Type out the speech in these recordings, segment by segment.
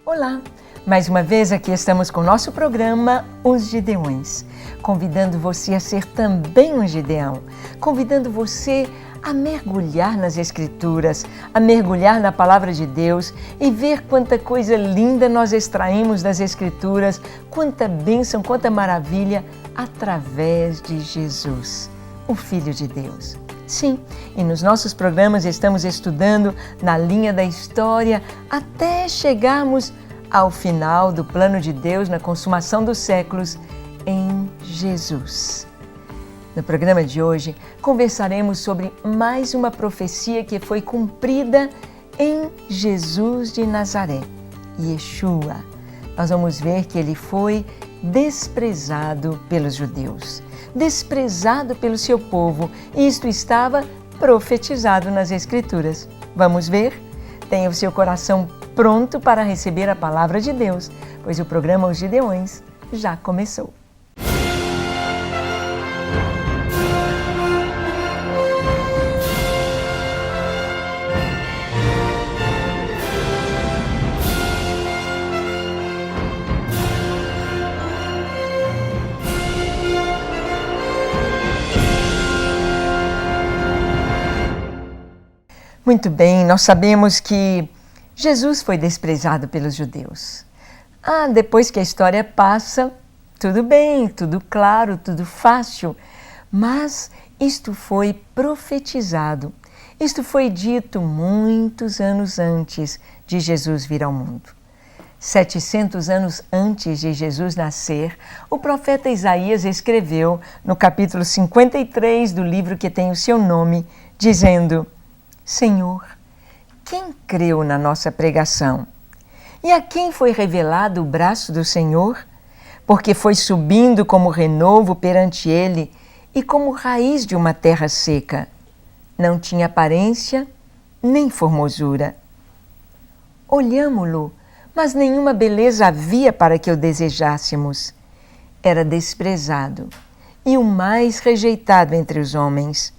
Olá! Mais uma vez aqui estamos com o nosso programa Os Gideões, convidando você a ser também um Gideão, convidando você a mergulhar nas Escrituras, a mergulhar na Palavra de Deus e ver quanta coisa linda nós extraímos das Escrituras, quanta bênção, quanta maravilha através de Jesus, o Filho de Deus. Sim, e nos nossos programas estamos estudando na linha da história até chegarmos ao final do plano de Deus na consumação dos séculos em Jesus. No programa de hoje, conversaremos sobre mais uma profecia que foi cumprida em Jesus de Nazaré, Yeshua. Nós vamos ver que ele foi desprezado pelos judeus, desprezado pelo seu povo, e isto estava profetizado nas Escrituras. Vamos ver? Tenha o seu coração pronto para receber a palavra de Deus, pois o programa Os Gideões já começou. Muito bem, nós sabemos que Jesus foi desprezado pelos judeus. Depois que a história passa, tudo bem, tudo claro, tudo fácil, mas isto foi profetizado, isto foi dito muitos anos antes de Jesus vir ao mundo. 700 anos antes de Jesus nascer, o profeta Isaías escreveu no capítulo 53 do livro que tem o seu nome, dizendo: Senhor, quem creu na nossa pregação? E a quem foi revelado o braço do Senhor? Porque foi subindo como renovo perante ele e como raiz de uma terra seca. Não tinha aparência nem formosura. Olhámo-lo, mas nenhuma beleza havia para que o desejássemos. Era desprezado e o mais rejeitado entre os homens,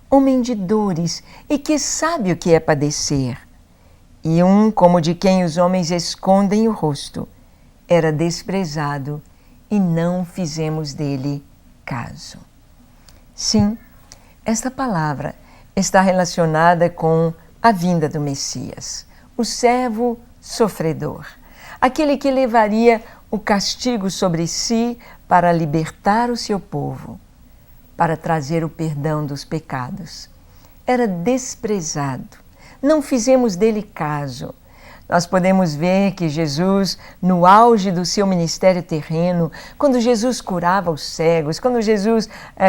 homem de dores e que sabe o que é padecer. E como de quem os homens escondem o rosto, era desprezado e não fizemos dele caso. Sim, esta palavra está relacionada com a vinda do Messias, o servo sofredor, aquele que levaria o castigo sobre si para libertar o seu povo, para trazer o perdão dos pecados. Era desprezado, não fizemos dele caso. Nós podemos ver que Jesus, no auge do seu ministério terreno, quando Jesus curava os cegos, quando Jesus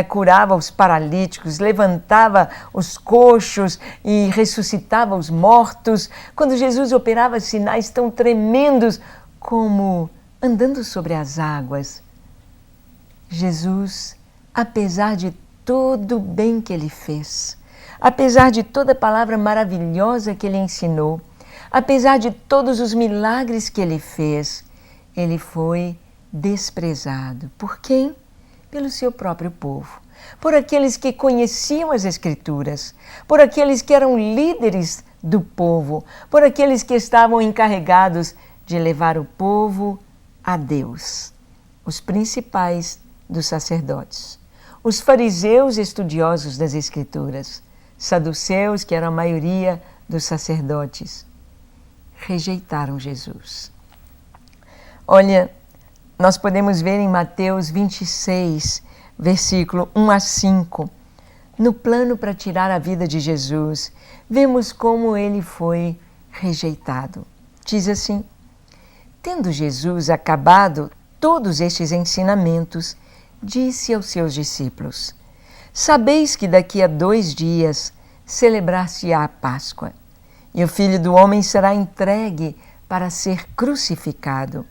curava os paralíticos, levantava os coxos e ressuscitava os mortos, quando Jesus operava sinais tão tremendos como andando sobre as águas, Jesus, apesar de todo o bem que ele fez, apesar de toda a palavra maravilhosa que ele ensinou, apesar de todos os milagres que ele fez, ele foi desprezado. Por quem? Pelo seu próprio povo, por aqueles que conheciam as Escrituras, por aqueles que eram líderes do povo, por aqueles que estavam encarregados de levar o povo a Deus, os principais dos sacerdotes, os fariseus estudiosos das Escrituras, saduceus, que eram a maioria dos sacerdotes, rejeitaram Jesus. Olha, nós podemos ver em Mateus 26, versículo 1 a 5, no plano para tirar a vida de Jesus, vemos como ele foi rejeitado. Diz assim: tendo Jesus acabado todos estes ensinamentos, disse aos seus discípulos: sabeis que daqui a 2 dias celebrar-se-á a Páscoa, e o Filho do Homem será entregue para ser crucificado.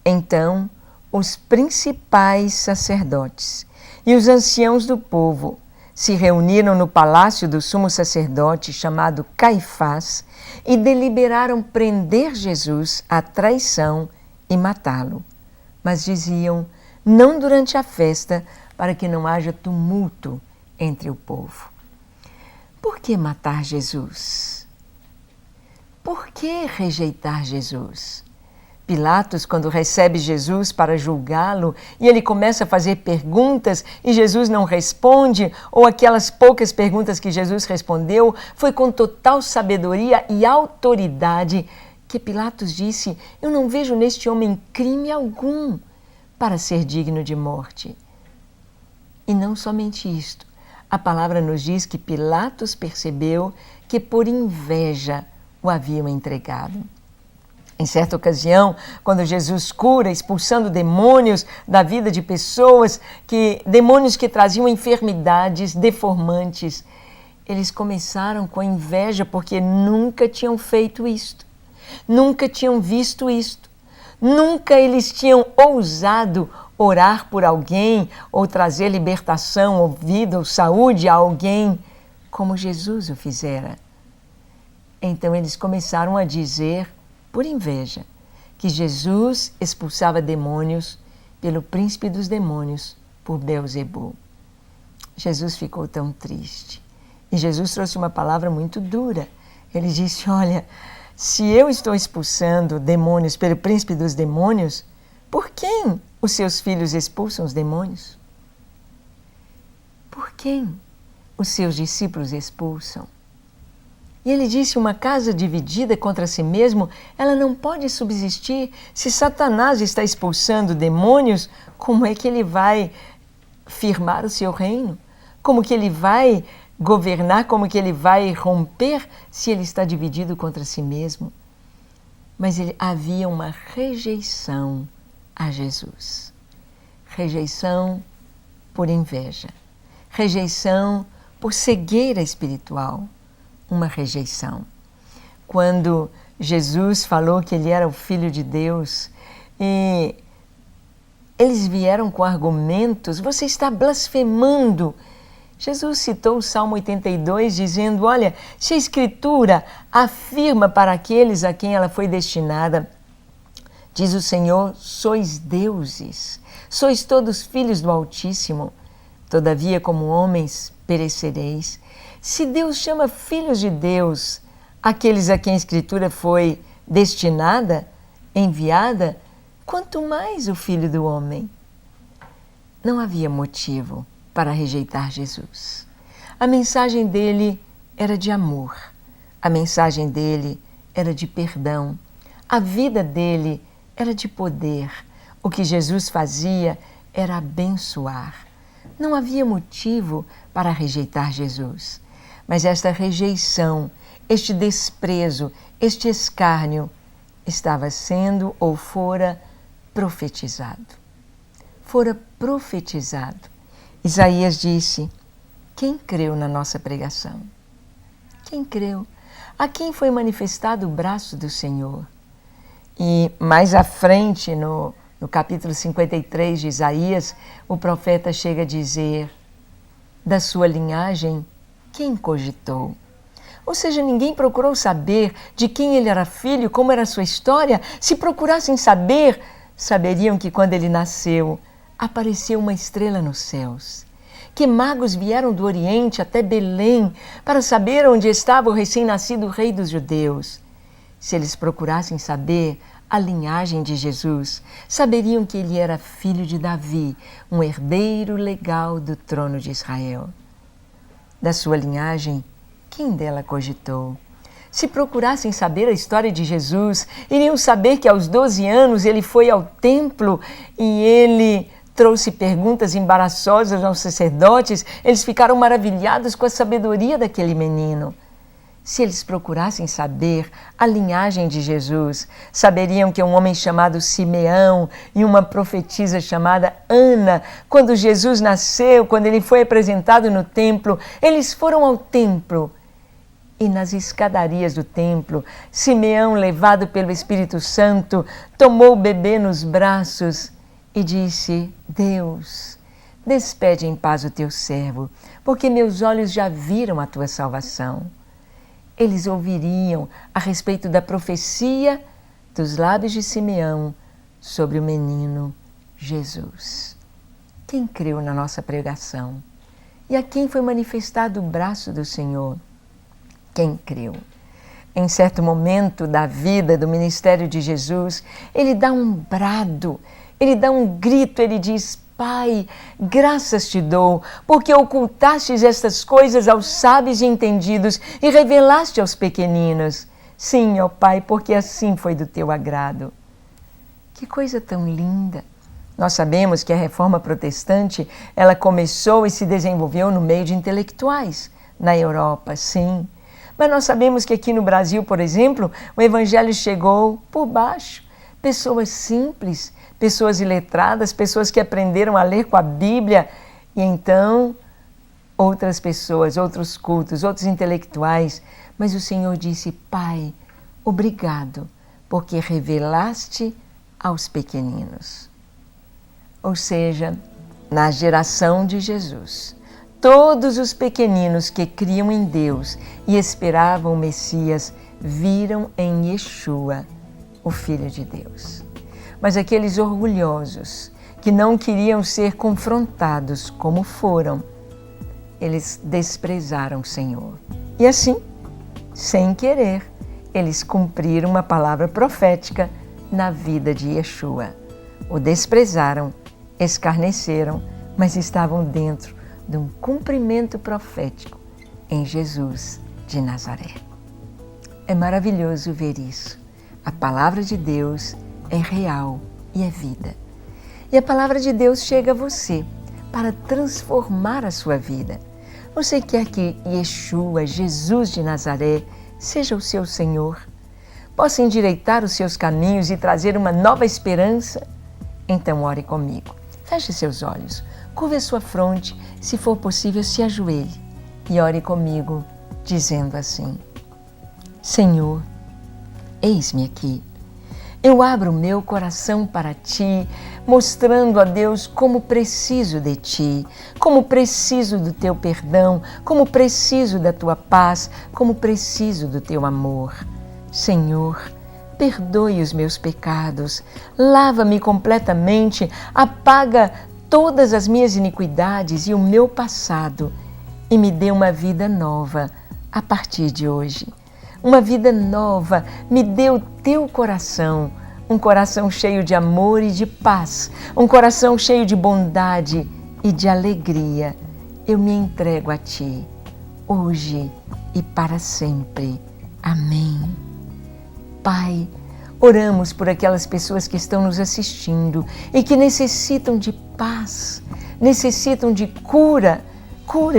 Então, os principais sacerdotes e os anciãos do povo se reuniram no palácio do sumo sacerdote, chamado Caifás, e deliberaram prender Jesus à traição e matá-lo. Mas diziam: não durante a festa, para que não haja tumulto entre o povo. Por que matar Jesus? Por que rejeitar Jesus? Pilatos, quando recebe Jesus para julgá-lo e ele começa a fazer perguntas e Jesus não responde, ou aquelas poucas perguntas que Jesus respondeu, foi com total sabedoria e autoridade que Pilatos disse: eu não vejo neste homem crime algum para ser digno de morte. E não somente isto, a palavra nos diz que Pilatos percebeu que por inveja o haviam entregado. Em certa ocasião, quando Jesus cura, expulsando demônios da vida de pessoas, demônios que traziam enfermidades deformantes, eles começaram com inveja porque nunca tinham feito isto, nunca tinham visto isto, nunca eles tinham ousado orar por alguém ou trazer libertação, ou vida, ou saúde a alguém, como Jesus o fizera. Então eles começaram a dizer, por inveja, que Jesus expulsava demônios pelo príncipe dos demônios, por Beelzebul. Jesus ficou tão triste. E Jesus trouxe uma palavra muito dura. Ele disse: olha, se eu estou expulsando demônios pelo príncipe dos demônios, por quem os seus filhos expulsam os demônios? Por quem os seus discípulos expulsam? E ele disse: uma casa dividida contra si mesmo, ela não pode subsistir. Se Satanás está expulsando demônios, como é que ele vai firmar o seu reino? Como que ele vai governar? Como que ele vai romper se ele está dividido contra si mesmo? Mas havia uma rejeição a Jesus. Rejeição por inveja. Rejeição por cegueira espiritual. Uma rejeição. Quando Jesus falou que ele era o Filho de Deus, e eles vieram com argumentos: você está blasfemando. Jesus citou o Salmo 82 dizendo: olha, se a Escritura afirma para aqueles a quem ela foi destinada, diz o Senhor, sois deuses, sois todos filhos do Altíssimo, todavia como homens perecereis. Se Deus chama filhos de Deus aqueles a quem a Escritura foi destinada, enviada, quanto mais o Filho do Homem. Não havia motivo para rejeitar Jesus. A mensagem dele era de amor, a mensagem dele era de perdão, a vida dele era de poder. O que Jesus fazia era abençoar. Não havia motivo para rejeitar Jesus. Mas esta rejeição, este desprezo, este escárnio estava sendo ou fora profetizado. Fora profetizado. Isaías disse: quem creu na nossa pregação? Quem creu? A quem foi manifestado o braço do Senhor? E mais à frente, no capítulo 53 de Isaías, o profeta chega a dizer: da sua linhagem, quem cogitou? Ou seja, ninguém procurou saber de quem ele era filho, como era a sua história. Se procurassem saber, saberiam que quando ele nasceu, apareceu uma estrela nos céus. Que magos vieram do Oriente até Belém para saber onde estava o recém-nascido rei dos judeus. Se eles procurassem saber a linhagem de Jesus, saberiam que ele era filho de Davi, um herdeiro legal do trono de Israel. Da sua linhagem, quem dela cogitou? Se procurassem saber a história de Jesus, iriam saber que aos 12 anos ele foi ao templo e ele trouxe perguntas embaraçosas aos sacerdotes. Eles ficaram maravilhados com a sabedoria daquele menino. Se eles procurassem saber a linhagem de Jesus, saberiam que um homem chamado Simeão e uma profetisa chamada Ana, quando Jesus nasceu, quando ele foi apresentado no templo, eles foram ao templo. E nas escadarias do templo, Simeão, levado pelo Espírito Santo, tomou o bebê nos braços e disse: Deus, despede em paz o teu servo, porque meus olhos já viram a tua salvação. Eles ouviriam a respeito da profecia dos lábios de Simeão sobre o menino Jesus. Quem creu na nossa pregação? E a quem foi manifestado o braço do Senhor? Quem creu? em certo momento da vida, do ministério de Jesus, ele dá um brado, ele dá um grito, ele diz: Pai, graças te dou, porque ocultastes estas coisas aos sábios e entendidos e revelaste aos pequeninos. Sim, ó Pai, porque assim foi do teu agrado. Que coisa tão linda! Nós sabemos que a reforma protestante, ela começou e se desenvolveu no meio de intelectuais, na Europa, sim. Mas nós sabemos que aqui no Brasil, por exemplo, o evangelho chegou por baixo. Pessoas simples, pessoas iletradas, pessoas que aprenderam a ler com a Bíblia. E então, outras pessoas, outros cultos, outros intelectuais. Mas o Senhor disse: Pai, obrigado, porque revelaste aos pequeninos. Ou seja, na geração de Jesus, todos os pequeninos que criam em Deus e esperavam o Messias viram em Yeshua o Filho de Deus. Mas aqueles orgulhosos que não queriam ser confrontados como foram, eles desprezaram o Senhor. E assim, sem querer, eles cumpriram uma palavra profética na vida de Yeshua. O desprezaram, escarneceram, mas estavam dentro de um cumprimento profético em Jesus de Nazaré. É maravilhoso ver isso. A palavra de Deus é real e é vida. E a palavra de Deus chega a você para transformar a sua vida. Você quer que Yeshua, Jesus de Nazaré, seja o seu Senhor? Possa endireitar os seus caminhos e trazer uma nova esperança? Então ore comigo. Feche seus olhos, curve a sua fronte, se for possível, se ajoelhe e ore comigo, dizendo assim: Senhor, eis-me aqui. Eu abro o meu coração para Ti, mostrando a Deus como preciso de Ti, como preciso do Teu perdão, como preciso da Tua paz, como preciso do Teu amor. Senhor, perdoe os meus pecados, lava-me completamente, apaga todas as minhas iniquidades e o meu passado e me dê uma vida nova a partir de hoje. Uma vida nova, me dê o teu coração, um coração cheio de amor e de paz, um coração cheio de bondade e de alegria. Eu me entrego a Ti, hoje e para sempre. Amém. Pai, oramos por aquelas pessoas que estão nos assistindo e que necessitam de paz, necessitam de cura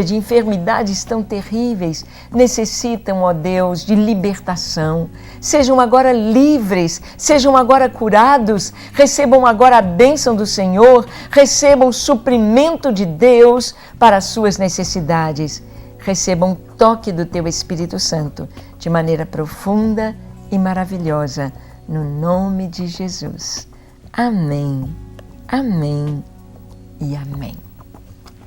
de enfermidades tão terríveis, necessitam, ó Deus, de libertação. Sejam agora livres, sejam agora curados, recebam agora a bênção do Senhor, recebam o suprimento de Deus para as suas necessidades. Recebam o toque do Teu Espírito Santo de maneira profunda e maravilhosa, no nome de Jesus. Amém, amém e amém.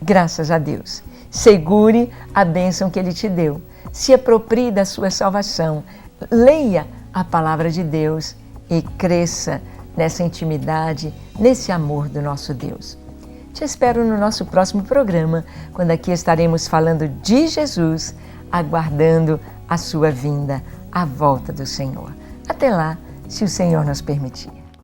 Graças a Deus. Segure a bênção que Ele te deu. Se aproprie da sua salvação. Leia a palavra de Deus e cresça nessa intimidade, nesse amor do nosso Deus. Te espero no nosso próximo programa, quando aqui estaremos falando de Jesus, aguardando a sua vinda, a volta do Senhor. Até lá, se o Senhor nos permitir.